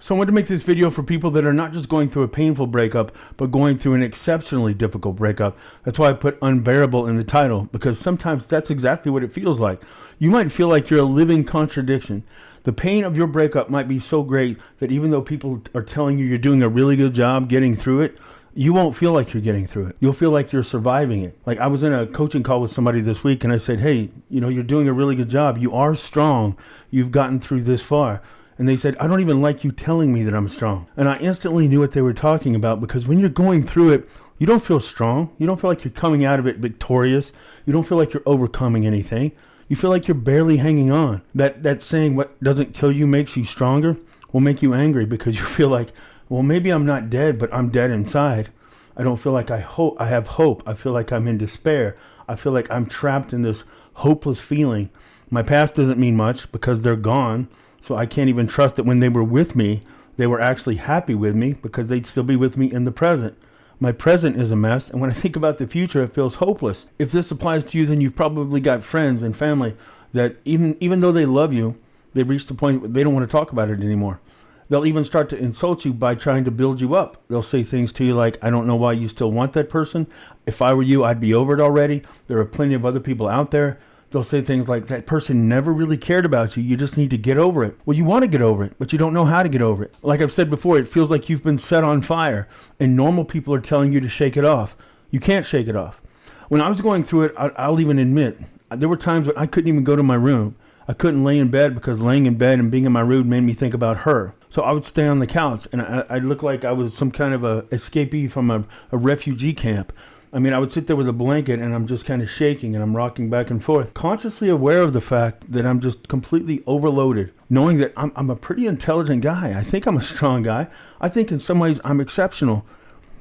So I wanted to make this video for people that are not just going through a painful breakup, but going through an exceptionally difficult breakup. That's why I put Unbearable in the title, because sometimes that's exactly what it feels like. You might feel like you're a living contradiction. The pain of your breakup might be so great that even though people are telling you you're doing a really good job getting through it, you won't feel like you're getting through it. You'll feel like you're surviving it. Like I was in a coaching call with somebody this week and I said, hey, you're doing a really good job. You are strong. You've gotten through this far. And they said, I don't even like you telling me that I'm strong. And I instantly knew what they were talking about, because when you're going through it, you don't feel strong. You don't feel like you're coming out of it victorious. You don't feel like you're overcoming anything. You feel like you're barely hanging on. That saying, what doesn't kill you makes you stronger, will make you angry, because you feel like, well, maybe I'm not dead, but I'm dead inside. I don't feel like I have hope. I feel like I'm in despair. I feel like I'm trapped in this hopeless feeling. My past doesn't mean much because they're gone. So I can't even trust that when they were with me, they were actually happy with me, because they'd still be with me in the present. My present is a mess, and when I think about the future, it feels hopeless. If this applies to you, then you've probably got friends and family that even though they love you, they've reached the point where they don't want to talk about it anymore. They'll even start to insult you by trying to build you up. They'll say things to you like, I don't know why you still want that person. If I were you, I'd be over it already. There are plenty of other people out there. They'll say things like, that person never really cared about you. You just need to get over it. Well, you want to get over it, but you don't know how to get over it. Like I've said before, it feels like you've been set on fire and normal people are telling you to shake it off. You can't shake it off. When I was going through it, I'll even admit, there were times when I couldn't even go to my room. I couldn't lay in bed because laying in bed and being in my room made me think about her. So I would stay on the couch and I looked like I was some kind of a escapee from a refugee camp. I mean, I would sit there with a blanket and I'm just kind of shaking and I'm rocking back and forth, consciously aware of the fact that I'm just completely overloaded, knowing that I'm a pretty intelligent guy. I think I'm a strong guy. I think in some ways I'm exceptional.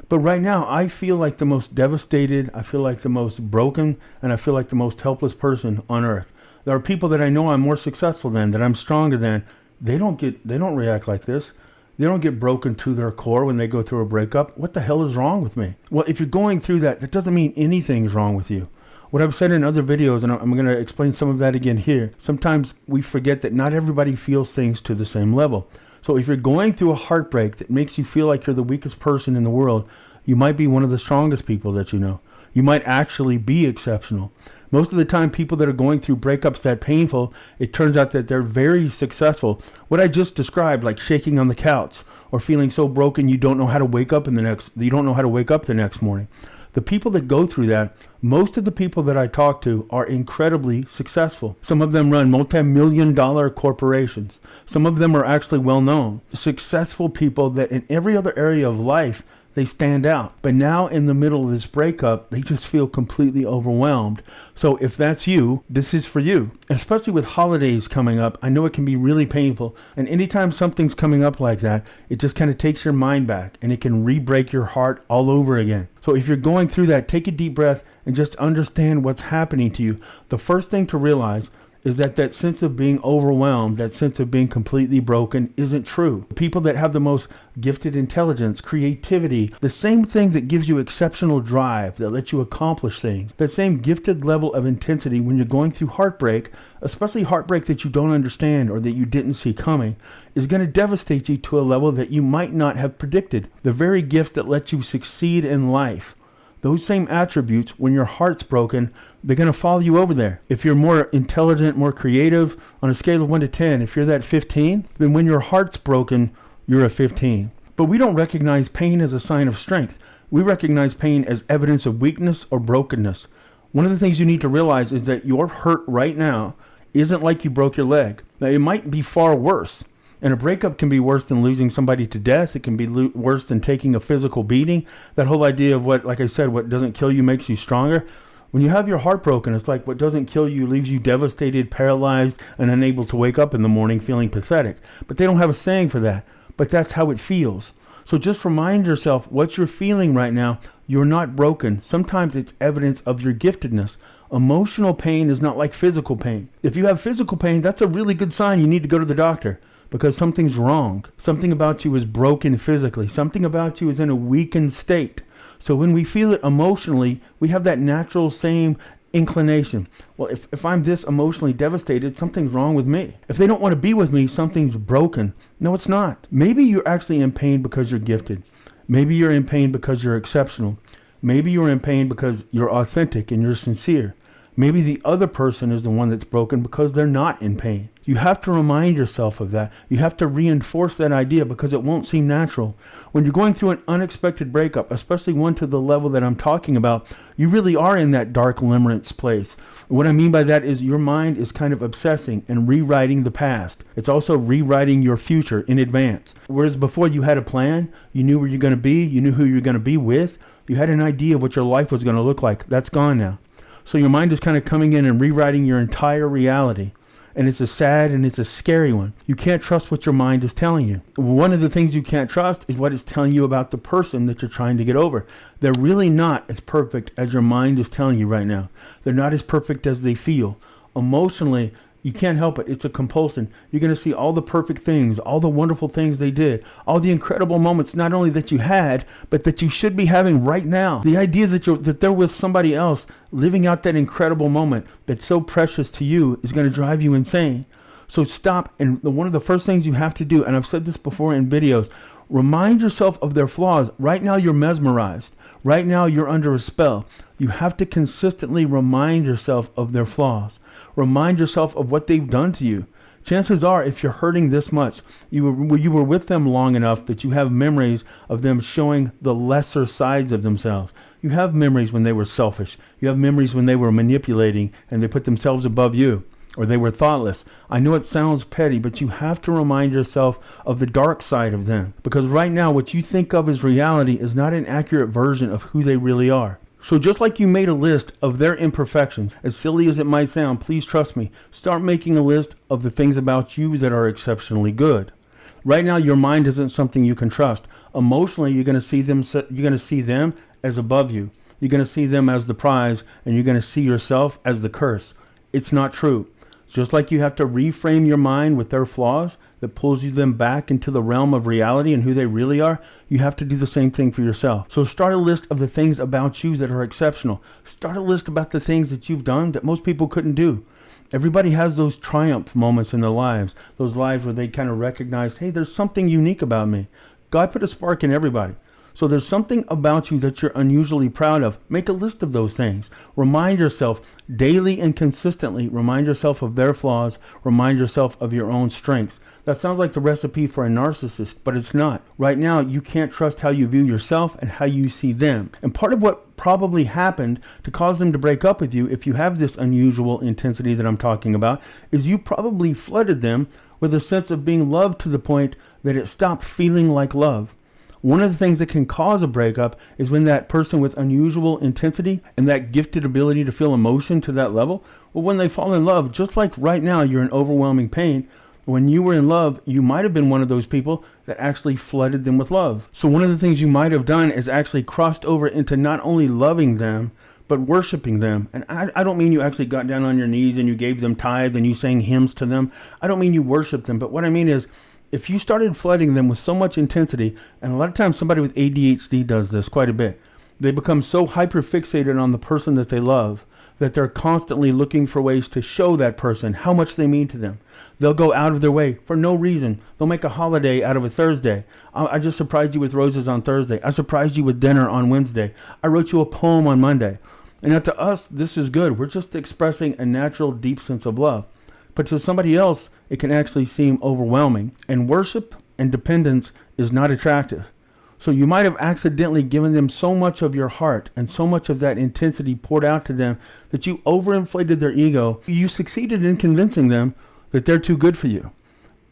But right now I feel like the most devastated, I feel like the most broken, and I feel like the most helpless person on earth. There are people that I know I'm more successful than, that I'm stronger than. They don't react like this. They don't get broken to their core when they go through a breakup. What the hell is wrong with me? Well, if you're going through that, that doesn't mean anything's wrong with you. What I've said in other videos, and I'm going to explain some of that again here, sometimes we forget that not everybody feels things to the same level. So if you're going through a heartbreak that makes you feel like you're the weakest person in the world, you might be one of the strongest people that you know. You might actually be exceptional. Most of the time, people that are going through breakups that painful, it turns out that they're very successful. What I just described, like shaking on the couch or feeling so broken you don't know how to wake up the next morning. The people that go through that, most of the people that I talk to are incredibly successful. Some of them run multi-million-dollar corporations. Some of them are actually well-known. Successful people that in every other area of life, they stand out. But now in the middle of this breakup, they just feel completely overwhelmed. So if that's you, this is for you. And especially with holidays coming up, I know it can be really painful. And anytime something's coming up like that, it just kind of takes your mind back and it can re-break your heart all over again. So if you're going through that, take a deep breath and just understand what's happening to you. The first thing to realize is that sense of being overwhelmed, that sense of being completely broken isn't true. People that have the most gifted intelligence, creativity, the same thing that gives you exceptional drive, that lets you accomplish things, that same gifted level of intensity when you're going through heartbreak, especially heartbreak that you don't understand or that you didn't see coming, is going to devastate you to a level that you might not have predicted. The very gifts that let you succeed in life, those same attributes, when your heart's broken, they're going to follow you over there. If you're more intelligent, more creative, on a scale of 1 to 10, if you're that 15, then when your heart's broken, you're a 15. But we don't recognize pain as a sign of strength. We recognize pain as evidence of weakness or brokenness. One of the things you need to realize is that your hurt right now isn't like you broke your leg. Now, it might be far worse. And a breakup can be worse than losing somebody to death. It can be worse than taking a physical beating. That whole idea of what doesn't kill you makes you stronger. When you have your heart broken, it's like what doesn't kill you leaves you devastated, paralyzed, and unable to wake up in the morning feeling pathetic. But they don't have a saying for that. But that's how it feels. So just remind yourself what you're feeling right now. You're not broken. Sometimes it's evidence of your giftedness. Emotional pain is not like physical pain. If you have physical pain, that's a really good sign you need to go to the doctor. Because something's wrong. Something about you is broken physically. Something about you is in a weakened state. So when we feel it emotionally, we have that natural same inclination. Well, if I'm this emotionally devastated, something's wrong with me. If they don't want to be with me, something's broken. No, it's not. Maybe you're actually in pain because you're gifted. Maybe you're in pain because you're exceptional. Maybe you're in pain because you're authentic and you're sincere. Maybe the other person is the one that's broken because they're not in pain. You have to remind yourself of that. You have to reinforce that idea because it won't seem natural. When you're going through an unexpected breakup, especially one to the level that I'm talking about, you really are in that dark limerence place. What I mean by that is your mind is kind of obsessing and rewriting the past. It's also rewriting your future in advance. Whereas before you had a plan, you knew where you're going to be, you knew who you're going to be with, you had an idea of what your life was going to look like. That's gone now. So your mind is kind of coming in and rewriting your entire reality. And it's a sad and it's a scary one. You can't trust what your mind is telling you. One of the things you can't trust is what it's telling you about the person that you're trying to get over. They're really not as perfect as your mind is telling you right now. They're not as perfect as they feel. Emotionally, you can't help it. It's a compulsion. You're going to see all the perfect things, all the wonderful things they did, all the incredible moments, not only that you had, but that you should be having right now. The idea that they're with somebody else, living out that incredible moment that's so precious to you is going to drive you insane. So stop. And one of the first things you have to do, and I've said this before in videos, remind yourself of their flaws. Right now, you're mesmerized. Right now, you're under a spell. You have to consistently remind yourself of their flaws. Remind yourself of what they've done to you. Chances are, if you're hurting this much, you were with them long enough that you have memories of them showing the lesser sides of themselves. You have memories when they were selfish. You have memories when they were manipulating and they put themselves above you, or they were thoughtless. I know it sounds petty, but you have to remind yourself of the dark side of them. Because right now, what you think of as reality is not an accurate version of who they really are. So just like you made a list of their imperfections, as silly as it might sound, please trust me, start making a list of the things about you that are exceptionally good. Right now, your mind isn't something you can trust. Emotionally, you're going to see them as above you. You're going to see them as the prize, and you're going to see yourself as the curse. It's not true. Just like you have to reframe your mind with their flaws that pulls them back into the realm of reality and who they really are, you have to do the same thing for yourself. So start a list of the things about you that are exceptional. Start a list about the things that you've done that most people couldn't do. Everybody has those triumph moments in their lives, those lives where they kind of recognize, hey, there's something unique about me. God put a spark in everybody. So there's something about you that you're unusually proud of. Make a list of those things. Remind yourself daily and consistently. Remind yourself of their flaws. Remind yourself of your own strengths. That sounds like the recipe for a narcissist, but it's not. Right now, you can't trust how you view yourself and how you see them. And part of what probably happened to cause them to break up with you, if you have this unusual intensity that I'm talking about, is you probably flooded them with a sense of being loved to the point that it stopped feeling like love. One of the things that can cause a breakup is when that person with unusual intensity and that gifted ability to feel emotion to that level, well, when they fall in love, just like right now you're in overwhelming pain, when you were in love, you might have been one of those people that actually flooded them with love. So one of the things you might have done is actually crossed over into not only loving them, but worshiping them. And I don't mean you actually got down on your knees and you gave them tithe and you sang hymns to them. I don't mean you worshiped them, but what I mean is, if you started flooding them with so much intensity, and a lot of times somebody with ADHD does this quite a bit, they become so hyper-fixated on the person that they love that they're constantly looking for ways to show that person how much they mean to them. They'll go out of their way for no reason. They'll make a holiday out of a Thursday. I just surprised you with roses on Thursday. I surprised you with dinner on Wednesday. I wrote you a poem on Monday. And now to us, this is good. We're just expressing a natural, deep sense of love. But to somebody else, it can actually seem overwhelming. And worship and dependence is not attractive. So you might have accidentally given them so much of your heart and so much of that intensity poured out to them that you overinflated their ego. You succeeded in convincing them that they're too good for you.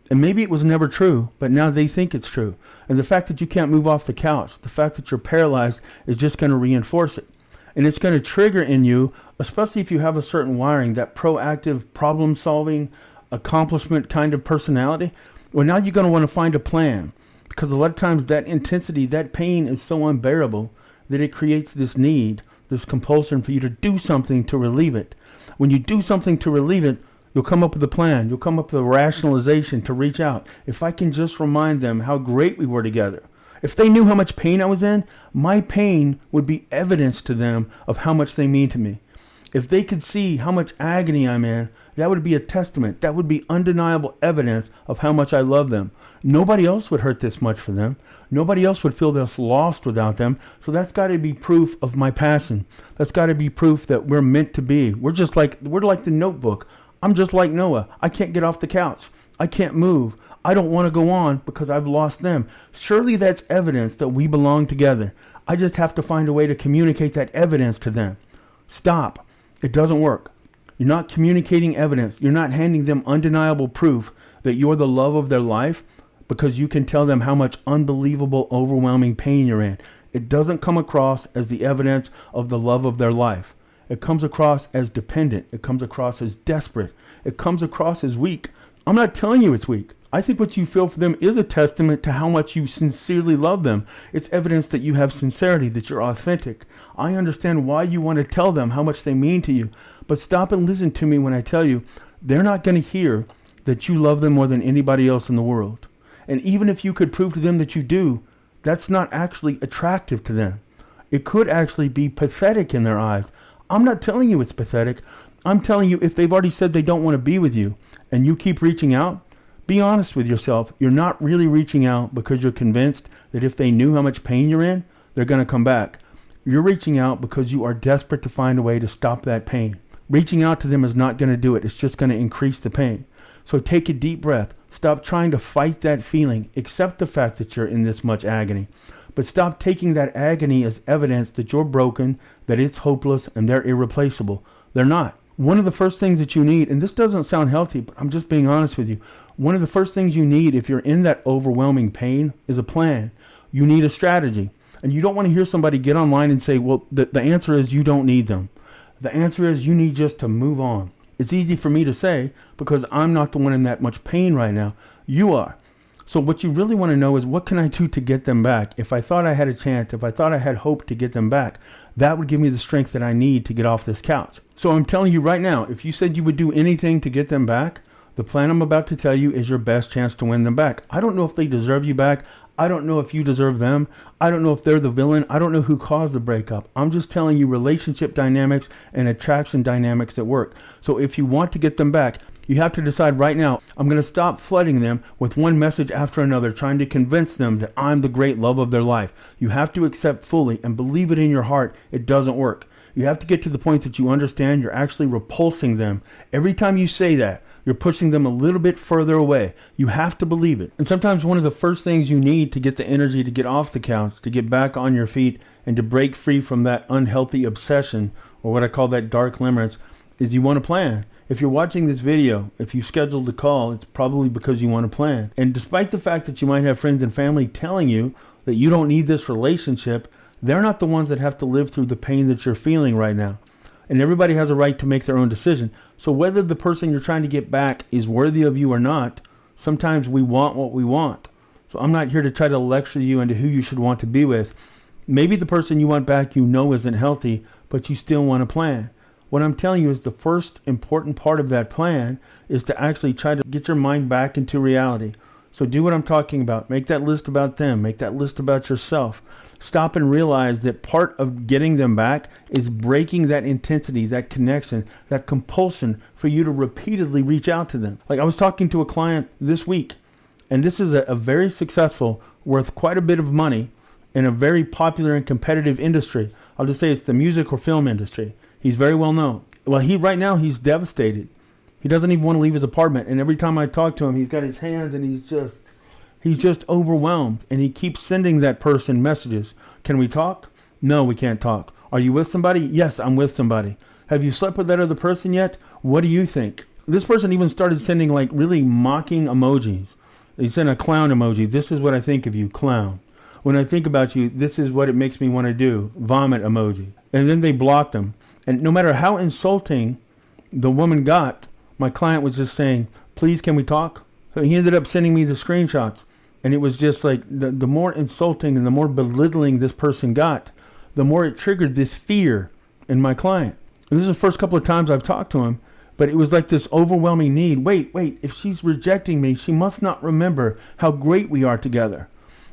And maybe it was never true, but now they think it's true. And the fact that you can't move off the couch, the fact that you're paralyzed is just going to reinforce it. And it's going to trigger in you, especially if you have a certain wiring, that proactive, problem-solving, accomplishment kind of personality. Well, now you're going to want to find a plan, because a lot of times that intensity, that pain is so unbearable that it creates this need, this compulsion for you to do something to relieve it. When you do something to relieve it, you'll come up with a plan. You'll come up with a rationalization to reach out. If I can just remind them how great we were together. If they knew how much pain I was in, my pain would be evidence to them of how much they mean to me. If they could see how much agony I'm in, that would be a testament. That would be undeniable evidence of how much I love them. Nobody else would hurt this much for them. Nobody else would feel this lost without them. So that's got to be proof of my passion. That's got to be proof that we're meant to be. We're like the Notebook. I'm just like Noah. I can't get off the couch. I can't move. I don't want to go on because I've lost them. Surely that's evidence that we belong together. I just have to find a way to communicate that evidence to them. Stop. It doesn't work. You're not communicating evidence. You're not handing them undeniable proof that you're the love of their life because you can tell them how much unbelievable, overwhelming pain you're in. It doesn't come across as the evidence of the love of their life. It comes across as dependent. It comes across as desperate. It comes across as weak. I'm not telling you it's weak. I think what you feel for them is a testament to how much you sincerely love them. It's evidence that you have sincerity, that you're authentic. I understand why you want to tell them how much they mean to you. But stop and listen to me when I tell you, they're not going to hear that you love them more than anybody else in the world. And even if you could prove to them that you do, that's not actually attractive to them. It could actually be pathetic in their eyes. I'm not telling you it's pathetic. I'm telling you if they've already said they don't want to be with you and you keep reaching out, be honest with yourself. You're not really reaching out because you're convinced that if they knew how much pain you're in, they're going to come back. You're reaching out because you are desperate to find a way to stop that pain. Reaching out to them is not going to do it. It's just going to increase the pain. So take a deep breath. Stop trying to fight that feeling. Accept the fact that you're in this much agony. But stop taking that agony as evidence that you're broken, that it's hopeless, and they're irreplaceable. They're not. One of the first things that you need, and this doesn't sound healthy, but I'm just being honest with you. One of the first things you need if you're in that overwhelming pain is a plan. You need a strategy. And you don't want to hear somebody get online and say, well, the answer is you don't need them. The answer is you need just to move on. It's easy for me to say because I'm not the one in that much pain right now. You are. So what you really want to know is what can I do to get them back? If I thought I had a chance, if I thought I had hope to get them back, that would give me the strength that I need to get off this couch. So I'm telling you right now, if you said you would do anything to get them back, the plan I'm about to tell you is your best chance to win them back. I don't know if they deserve you back. I don't know if you deserve them. I don't know if they're the villain. I don't know who caused the breakup. I'm just telling you relationship dynamics and attraction dynamics that work. So if you want to get them back, you have to decide right now, I'm going to stop flooding them with one message after another, trying to convince them that I'm the great love of their life. You have to accept fully and believe it in your heart it doesn't work. You have to get to the point that you understand you're actually repulsing them. Every time you say that, you're pushing them a little bit further away. You have to believe it. And sometimes one of the first things you need to get the energy to get off the couch, to get back on your feet, and to break free from that unhealthy obsession, or what I call that dark limerence, is you want to plan. If you're watching this video, if you scheduled a call, it's probably because you want to plan. And despite the fact that you might have friends and family telling you that you don't need this relationship, they're not the ones that have to live through the pain that you're feeling right now. And everybody has a right to make their own decision. So whether the person you're trying to get back is worthy of you or not, sometimes we want what we want. So I'm not here to try to lecture you into who you should want to be with. Maybe the person you want back you know isn't healthy, but you still want to plan. What I'm telling you is the first important part of that plan is to actually try to get your mind back into reality. So do what I'm talking about. Make that list about them. Make that list about yourself. Stop and realize that part of getting them back is breaking that intensity, that connection, that compulsion for you to repeatedly reach out to them. Like I was talking to a client this week, and this is a very successful, worth quite a bit of money in a very popular and competitive industry. I'll just say it's the music or film industry. He's very well known. Well, right now he's devastated. He doesn't even want to leave his apartment. And every time I talk to him, he's got his hands and he's just overwhelmed. And he keeps sending that person messages. Can we talk? No, we can't talk. Are you with somebody? Yes, I'm with somebody. Have you slept with that other person yet? What do you think? This person even started sending like really mocking emojis. He sent a clown emoji. This is what I think of you, clown. When I think about you, this is what it makes me want to do, vomit emoji. And then they blocked him. And no matter how insulting the woman got, my client was just saying, please, can we talk? So he ended up sending me the screenshots. And it was just like the more insulting and the more belittling this person got, the more it triggered this fear in my client. And this is the first couple of times I've talked to him, but it was like this overwhelming need. Wait, if she's rejecting me, she must not remember how great we are together.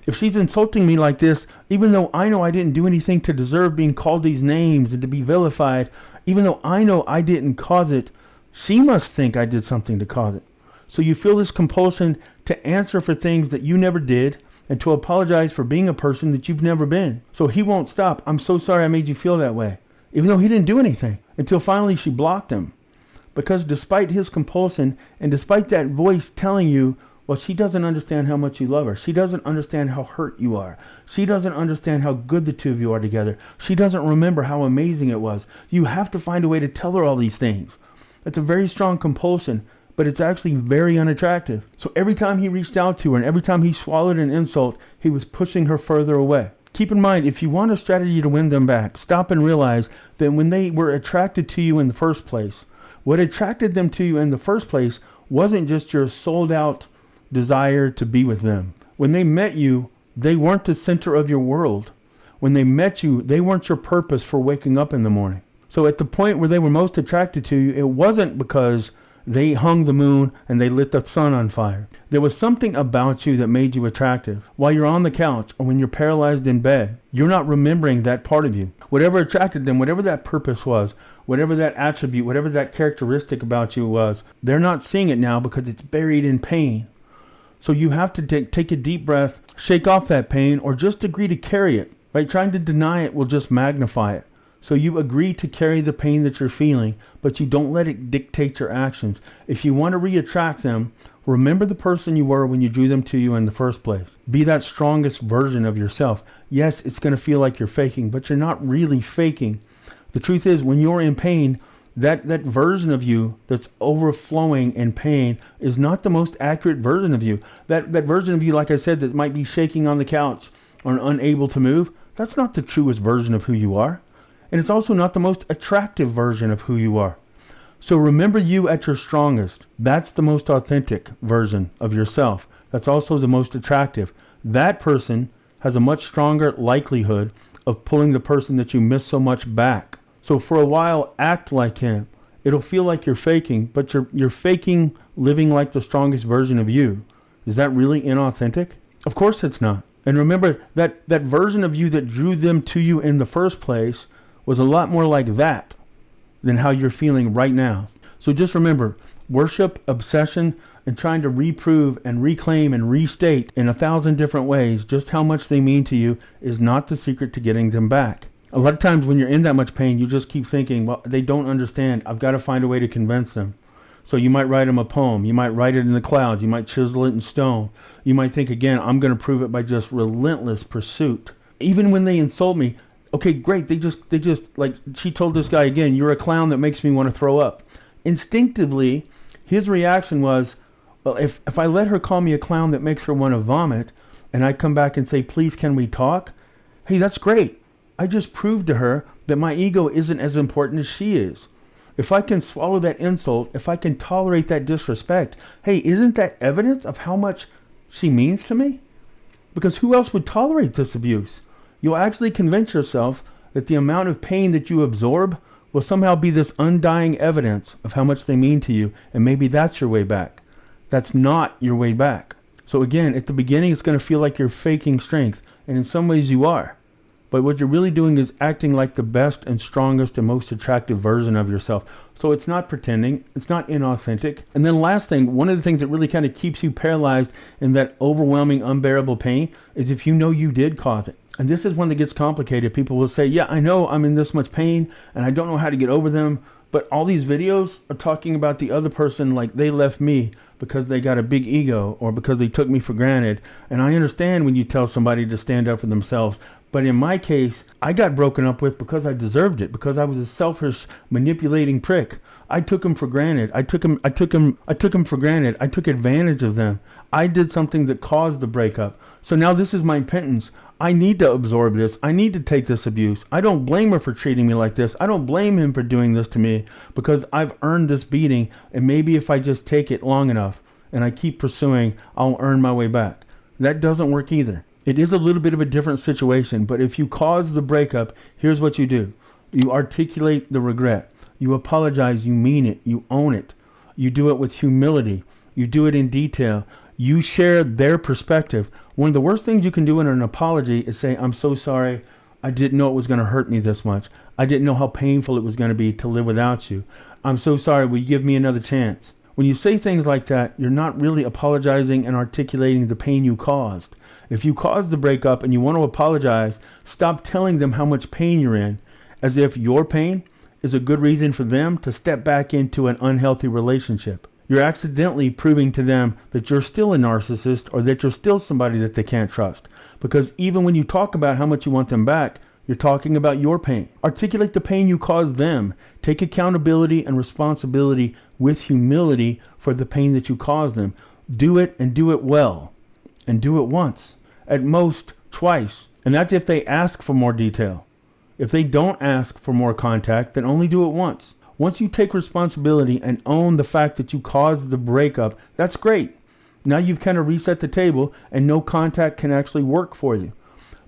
If she's insulting me like this, even though I know I didn't do anything to deserve being called these names and to be vilified, even though I know I didn't cause it, she must think I did something to cause it. So you feel this compulsion to answer for things that you never did and to apologize for being a person that you've never been. So he won't stop. I'm so sorry I made you feel that way, even though he didn't do anything, until finally she blocked him. Because despite his compulsion and despite that voice telling you, well, she doesn't understand how much you love her. She doesn't understand how hurt you are. She doesn't understand how good the two of you are together. She doesn't remember how amazing it was. You have to find a way to tell her all these things. It's a very strong compulsion, but it's actually very unattractive. So every time he reached out to her and every time he swallowed an insult, he was pushing her further away. Keep in mind, if you want a strategy to win them back, stop and realize that when they were attracted to you in the first place, what attracted them to you in the first place wasn't just your sold out desire to be with them. When they met you, they weren't the center of your world. When they met you, they weren't your purpose for waking up in the morning. So at the point where they were most attracted to you, it wasn't because they hung the moon and they lit the sun on fire. There was something about you that made you attractive. While you're on the couch or when you're paralyzed in bed, you're not remembering that part of you. Whatever attracted them, whatever that purpose was, whatever that attribute, whatever that characteristic about you was, they're not seeing it now because it's buried in pain. So you have to take a deep breath, shake off that pain, or just agree to carry it. Right? Trying to deny it will just magnify it. So you agree to carry the pain that you're feeling, but you don't let it dictate your actions. If you want to re-attract them, remember the person you were when you drew them to you in the first place. Be that strongest version of yourself. Yes, it's going to feel like you're faking, but you're not really faking. The truth is, when you're in pain, that version of you that's overflowing in pain is not the most accurate version of you. That version of you, like I said, that might be shaking on the couch or unable to move, that's not the truest version of who you are. And it's also not the most attractive version of who you are. So remember you at your strongest. That's the most authentic version of yourself. That's also the most attractive. That person has a much stronger likelihood of pulling the person that you miss so much back. So for a while, act like him. It'll feel like you're faking, but you're faking living like the strongest version of you. Is that really inauthentic? Of course it's not. And remember that version of you that drew them to you in the first place was a lot more like that than how you're feeling right now. So just remember, worship, obsession, and trying to reprove and reclaim and restate in 1,000 different ways just how much they mean to you is not the secret to getting them back. A lot of times when you're in that much pain, you just keep thinking, well, they don't understand. I've got to find a way to convince them. So you might write them a poem. You might write it in the clouds. You might chisel it in stone. You might think, again, I'm going to prove it by just relentless pursuit. Even when they insult me, okay, great. They just like she told this guy again, you're a clown that makes me want to throw up. Instinctively, his reaction was, well, if I let her call me a clown that makes her want to vomit, and I come back and say, please, can we talk? Hey, that's great. I just proved to her that my ego isn't as important as she is. If I can swallow that insult, if I can tolerate that disrespect, hey, isn't that evidence of how much she means to me? Because who else would tolerate this abuse? You'll actually convince yourself that the amount of pain that you absorb will somehow be this undying evidence of how much they mean to you, and maybe that's your way back. That's not your way back. So again, at the beginning, it's going to feel like you're faking strength, and in some ways you are. But what you're really doing is acting like the best and strongest and most attractive version of yourself. So it's not pretending. It's not inauthentic. And then last thing, one of the things that really kind of keeps you paralyzed in that overwhelming, unbearable pain is if you know you did cause it. And this is one that gets complicated. People will say, yeah, I know I'm in this much pain and I don't know how to get over them. But all these videos are talking about the other person like they left me because they got a big ego or because they took me for granted. And I understand when you tell somebody to stand up for themselves. But in my case, I got broken up with because I deserved it, because I was a selfish, manipulating prick. I took him for granted. I took him for granted. I took advantage of them. I did something that caused the breakup. So now this is my penance. I need to absorb this. I need to take this abuse. I don't blame her for treating me like this. I don't blame him for doing this to me because I've earned this beating. And maybe if I just take it long enough and I keep pursuing, I'll earn my way back. That doesn't work either. It is a little bit of a different situation, but if you cause the breakup, here's what you do. You articulate the regret. You apologize. You mean it. You own it. You do it with humility. You do it in detail. You share their perspective. One of the worst things you can do in an apology is say, I'm so sorry. I didn't know it was going to hurt me this much. I didn't know how painful it was going to be to live without you. I'm so sorry. Will you give me another chance? When you say things like that, you're not really apologizing and articulating the pain you caused. If you caused the breakup and you want to apologize, stop telling them how much pain you're in, as if your pain is a good reason for them to step back into an unhealthy relationship. You're accidentally proving to them that you're still a narcissist or that you're still somebody that they can't trust. Because even when you talk about how much you want them back, you're talking about your pain. Articulate the pain you caused them. Take accountability and responsibility with humility for the pain that you caused them. Do it and do it well. And do it once. At most, twice. And that's if they ask for more detail. If they don't ask for more contact, then only do it once. Once you take responsibility and own the fact that you caused the breakup, that's great. Now you've kind of reset the table and no contact can actually work for you.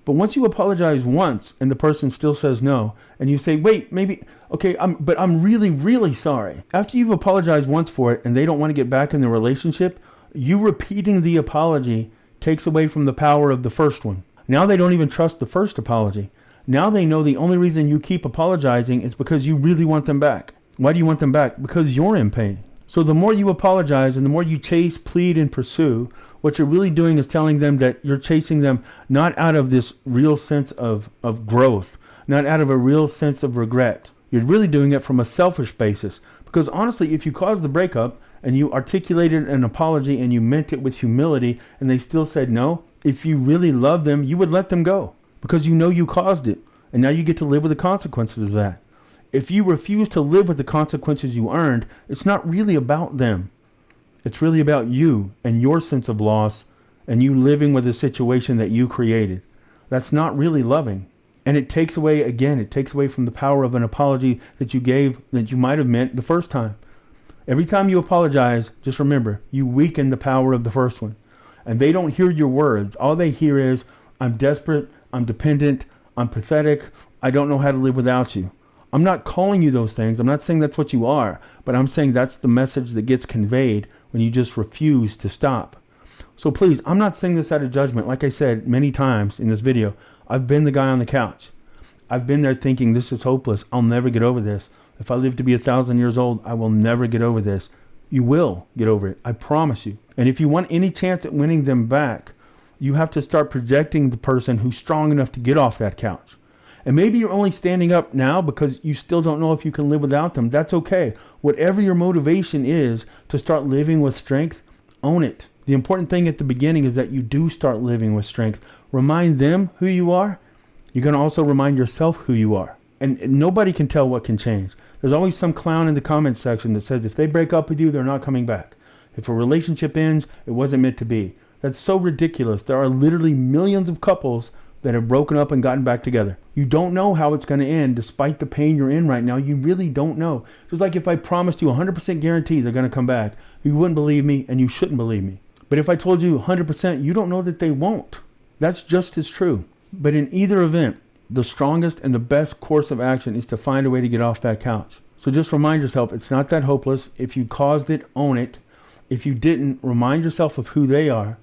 But once you apologize once and the person still says no, and you say, wait, maybe, okay, but I'm really, really sorry. After you've apologized once for it and they don't want to get back in the relationship, you repeating the apology takes away from the power of the first one. Now they don't even trust the first apology. Now they know the only reason you keep apologizing is because you really want them back. Why do you want them back? Because you're in pain. So the more you apologize and the more you chase, plead, and pursue, what you're really doing is telling them that you're chasing them not out of this real sense of growth, not out of a real sense of regret. You're really doing it from a selfish basis. Because honestly, if you caused the breakup and you articulated an apology and you meant it with humility and they still said no, if you really love them, you would let them go because you know you caused it. And now you get to live with the consequences of that. If you refuse to live with the consequences you earned, it's not really about them. It's really about you and your sense of loss and you living with a situation that you created. That's not really loving. And it takes away, again, it takes away from the power of an apology that you gave that you might have meant the first time. Every time you apologize, just remember, you weaken the power of the first one. And they don't hear your words. All they hear is, I'm desperate, I'm dependent, I'm pathetic, I don't know how to live without you. I'm not calling you those things. I'm not saying that's what you are, but I'm saying that's the message that gets conveyed when you just refuse to stop. So please, I'm not saying this out of judgment. Like I said many times in this video, I've been the guy on the couch. I've been there thinking this is hopeless. I'll never get over this. If I live to be 1,000 years old, I will never get over this. You will get over it. I promise you. And if you want any chance at winning them back, you have to start projecting the person who's strong enough to get off that couch. And maybe you're only standing up now because you still don't know if you can live without them. That's okay. Whatever your motivation is to start living with strength, own it. The important thing at the beginning is that you do start living with strength. Remind them who you are. You're going to also remind yourself who you are. And nobody can tell what can change. There's always some clown in the comments section that says if they break up with you, they're not coming back. If a relationship ends, it wasn't meant to be. That's so ridiculous. There are literally millions of couples that have broken up and gotten back together. You don't know how it's going to end despite the pain you're in right now. You really don't know. Just like if I promised you 100% guarantee they're going to come back, you wouldn't believe me and you shouldn't believe me. But if I told you 100%, you don't know that they won't. That's just as true. But in either event, the strongest and the best course of action is to find a way to get off that couch. So just remind yourself, it's not that hopeless. If you caused it, own it. If you didn't, remind yourself of who they are,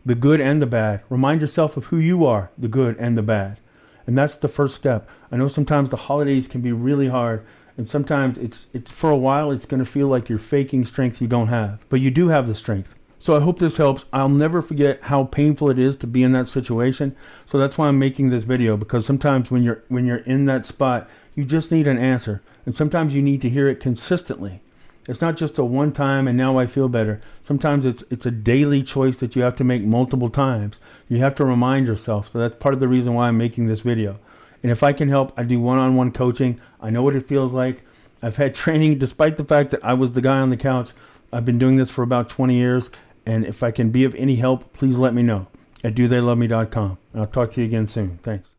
the good and the bad. Remind yourself of who you are, the good and the bad. And that's the first step. I know sometimes the holidays can be really hard, and sometimes it's for a while it's going to feel like you're faking strength you don't have, but you do have the strength. So I hope this helps. I'll never forget how painful it is to be in that situation. So that's why I'm making this video, because sometimes when you're in that spot, you just need an answer, and sometimes you need to hear it consistently. It's not just a one time and now I feel better. Sometimes it's a daily choice that you have to make multiple times. You have to remind yourself. So that's part of the reason why I'm making this video. And if I can help, I do one-on-one coaching. I know what it feels like. I've had training despite the fact that I was the guy on the couch. I've been doing this for about 20 years. And if I can be of any help, please let me know at dotheyloveme.com. And I'll talk to you again soon. Thanks.